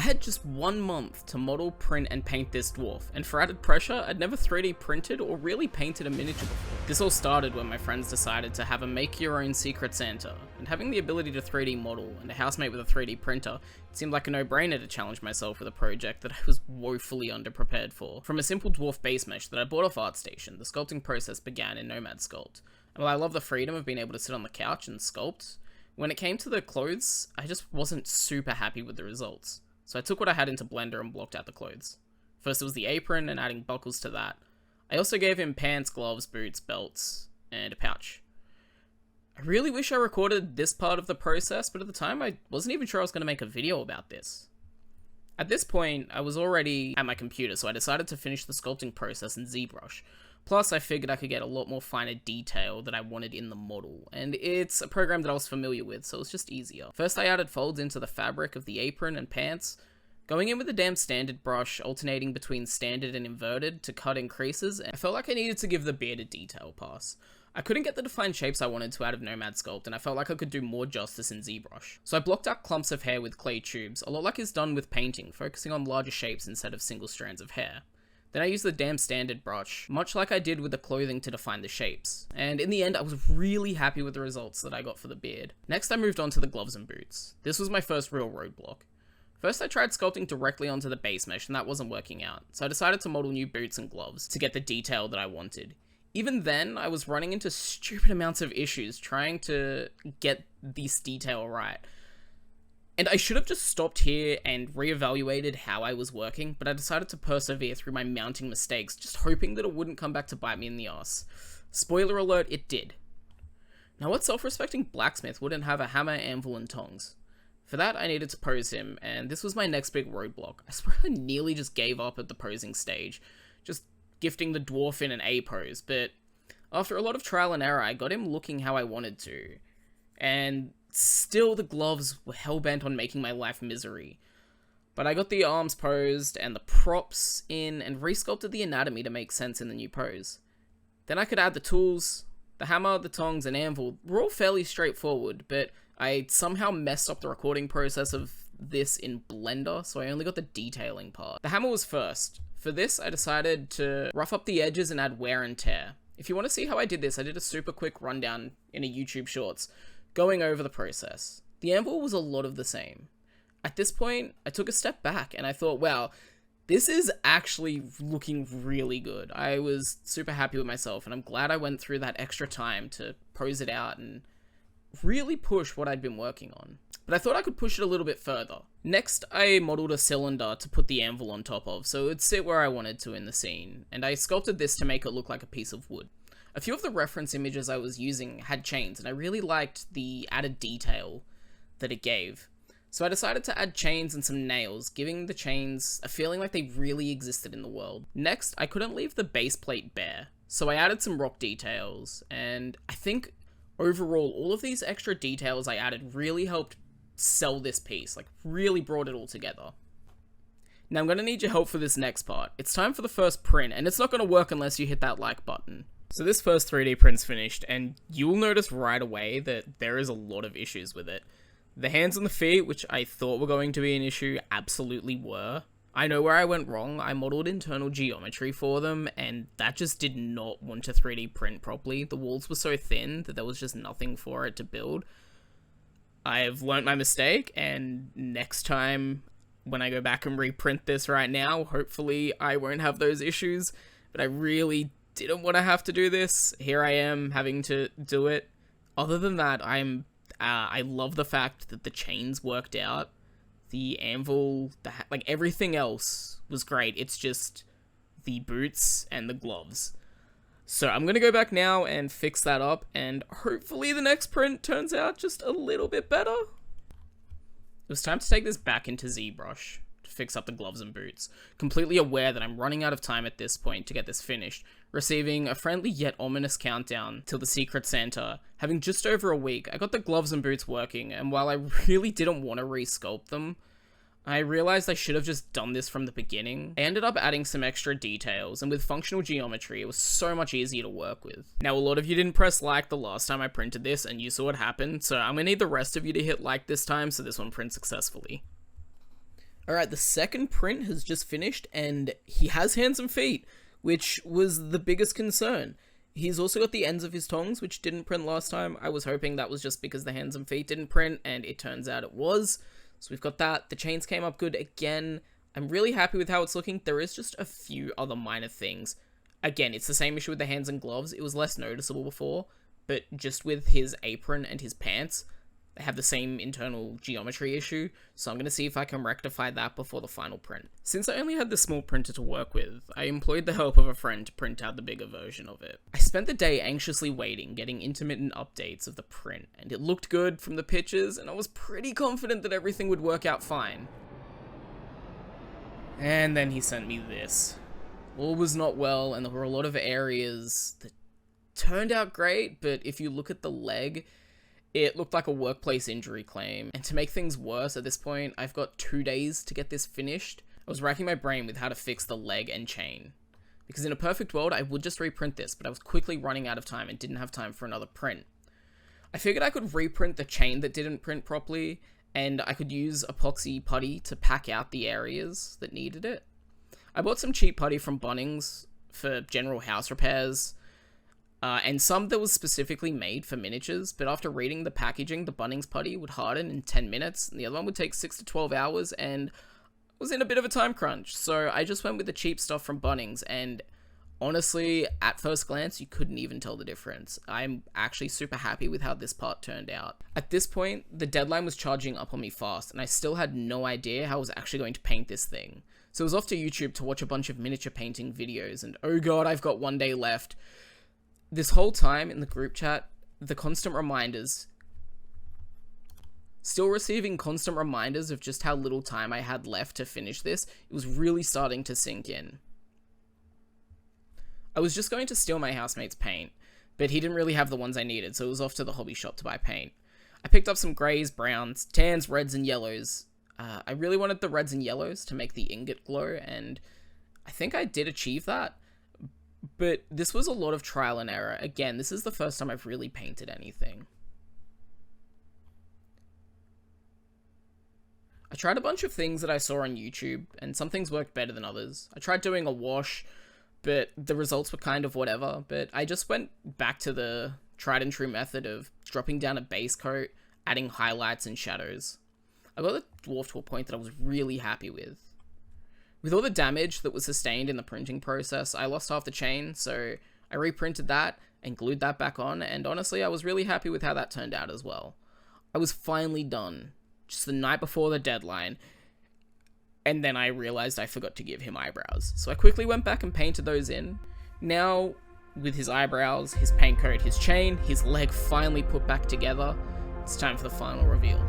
had just 1 month to model, print, and paint this dwarf, and for added pressure, I'd never 3D printed or really painted a miniature before. This all started when my friends decided to have a make-your-own Secret Santa, and having the ability to 3D model and a housemate with a 3D printer, it seemed like a no-brainer to challenge myself with a project that I was woefully underprepared for. From a simple dwarf base mesh that I bought off ArtStation, the sculpting process began in Nomad Sculpt. And while I love the freedom of being able to sit on the couch and sculpt, when it came to the clothes, I just wasn't super happy with the results. So I took what I had into Blender and blocked out the clothes. First it was the apron and adding buckles to that. I also gave him pants, gloves, boots, belts, and a pouch. I really wish I recorded this part of the process, but at the time I wasn't even sure I was going to make a video about this. At this point, I was already at my computer, so I decided to finish the sculpting process in ZBrush. Plus, I figured I could get a lot more finer detail that I wanted in the model, and it's a program that I was familiar with, so it was just easier. First, I added folds into the fabric of the apron and pants, going in with a damn standard brush, alternating between standard and inverted to cut in creases, and I felt like I needed to give the beard a detail pass. I couldn't get the defined shapes I wanted to out of Nomad Sculpt, and I felt like I could do more justice in ZBrush. So I blocked out clumps of hair with clay tubes, a lot like is done with painting, focusing on larger shapes instead of single strands of hair. Then I used the damn standard brush, much like I did with the clothing to define the shapes. And in the end, I was really happy with the results that I got for the beard. Next, I moved on to the gloves and boots. This was my first real roadblock. First, I tried sculpting directly onto the base mesh, and that wasn't working out. So I decided to model new boots and gloves to get the detail that I wanted. Even then, I was running into stupid amounts of issues trying to get this detail right. And I should have just stopped here and reevaluated how I was working, but I decided to persevere through my mounting mistakes, just hoping that it wouldn't come back to bite me in the ass. Spoiler alert, it did. Now what self-respecting blacksmith wouldn't have a hammer, anvil, and tongs? For that, I needed to pose him, and this was my next big roadblock. I swear I nearly just gave up at the posing stage, just gifting the dwarf in an A pose, but after a lot of trial and error, I got him looking how I wanted to. And still, the gloves were hell-bent on making my life misery. But I got the arms posed and the props in and resculpted the anatomy to make sense in the new pose. Then I could add the tools. The hammer, the tongs, and anvil were all fairly straightforward, but I somehow messed up the recording process of this in Blender, so I only got the detailing part. The hammer was first. For this, I decided to rough up the edges and add wear and tear. If you want to see how I did this, I did a super quick rundown in a YouTube Shorts, going over the process. The anvil was a lot of the same. At this point, I took a step back and I thought, wow, this is actually looking really good. I was super happy with myself, and I'm glad I went through that extra time to pose it out and really push what I'd been working on. But I thought I could push it a little bit further. Next, I modeled a cylinder to put the anvil on top of, so it would sit where I wanted to in the scene, and I sculpted this to make it look like a piece of wood. A few of the reference images I was using had chains, and I really liked the added detail that it gave. So I decided to add chains and some nails, giving the chains a feeling like they really existed in the world. Next, I couldn't leave the base plate bare, so I added some rock details, and I think overall, all of these extra details I added really helped sell this piece, like really brought it all together. Now I'm going to need your help for this next part. It's time for the first print, and it's not going to work unless you hit that like button. So this first 3D print's finished, and you'll notice right away that there is a lot of issues with it. The hands and the feet, which I thought were going to be an issue, absolutely were. I know where I went wrong. I modeled internal geometry for them, and that just did not want to 3D print properly. The walls were so thin that there was just nothing for it to build. I've learnt my mistake, and next time when I go back and reprint this right now, hopefully I won't have those issues, but I really didn't want to have to do this. Here I am having to do it. Other than that, I love the fact that the chains worked out. The anvil, like everything else was great. It's just the boots and the gloves. So I'm going to go back now and fix that up, and hopefully the next print turns out just a little bit better. It was time to take this back into ZBrush to fix up the gloves and boots, completely aware that I'm running out of time at this point to get this finished, receiving a friendly yet ominous countdown till the Secret Santa. Having just over a week, I got the gloves and boots working, and while I really didn't want to resculpt them, I realized I should have just done this from the beginning. I ended up adding some extra details, and with functional geometry, it was so much easier to work with. Now, a lot of you didn't press like the last time I printed this, and you saw what happened, so I'm gonna need the rest of you to hit like this time so this one prints successfully. Alright, the second print has just finished, and he has hands and feet, which was the biggest concern. He's also got the ends of his tongs, which didn't print last time. I was hoping that was just because the hands and feet didn't print, and it turns out it was. So we've got that. The chains came up good again. I'm really happy with how it's looking. There is just a few other minor things. Again, it's the same issue with the hands and gloves. It was less noticeable before, but just with his apron and his pants, they have the same internal geometry issue, so I'm going to see if I can rectify that before the final print. Since I only had the small printer to work with, I employed the help of a friend to print out the bigger version of it. I spent the day anxiously waiting, getting intermittent updates of the print, and it looked good from the pictures, and I was pretty confident that everything would work out fine. And then he sent me this. All was not well, and there were a lot of areas that turned out great, but if you look at the leg, it looked like a workplace injury claim. And to make things worse at this point, I've got 2 days to get this finished. I was racking my brain with how to fix the leg and chain, because in a perfect world, I would just reprint this, but I was quickly running out of time and didn't have time for another print. I figured I could reprint the chain that didn't print properly, and I could use epoxy putty to pack out the areas that needed it. I bought some cheap putty from Bunnings for general house repairs, and some that was specifically made for miniatures, but after reading the packaging, the Bunnings putty would harden in 10 minutes, and the other one would take 6 to 12 hours, and I was in a bit of a time crunch, so I just went with the cheap stuff from Bunnings, and honestly, at first glance, you couldn't even tell the difference. I'm actually super happy with how this part turned out. At this point, the deadline was charging up on me fast, and I still had no idea how I was actually going to paint this thing. So I was off to YouTube to watch a bunch of miniature painting videos, and oh god, I've got 1 day left. This whole time in the group chat, the constant reminders, still receiving constant reminders of just how little time I had left to finish this, it was really starting to sink in. I was just going to steal my housemate's paint, but he didn't really have the ones I needed, so I was off to the hobby shop to buy paint. I picked up some greys, browns, tans, reds, and yellows. I really wanted the reds and yellows to make the ingot glow, and I think I did achieve that. But this was a lot of trial and error. Again, this is the first time I've really painted anything. I tried a bunch of things that I saw on YouTube, and some things worked better than others. I tried doing a wash, but the results were kind of whatever. But I just went back to the tried and true method of dropping down a base coat, adding highlights and shadows. I got the dwarf to a point that I was really happy with. With all the damage that was sustained in the printing process, I lost half the chain, so I reprinted that and glued that back on, and honestly, I was really happy with how that turned out as well. I was finally done, just the night before the deadline, and then I realized I forgot to give him eyebrows. So I quickly went back and painted those in. Now, with his eyebrows, his paint coat, his chain, his leg finally put back together, it's time for the final reveal.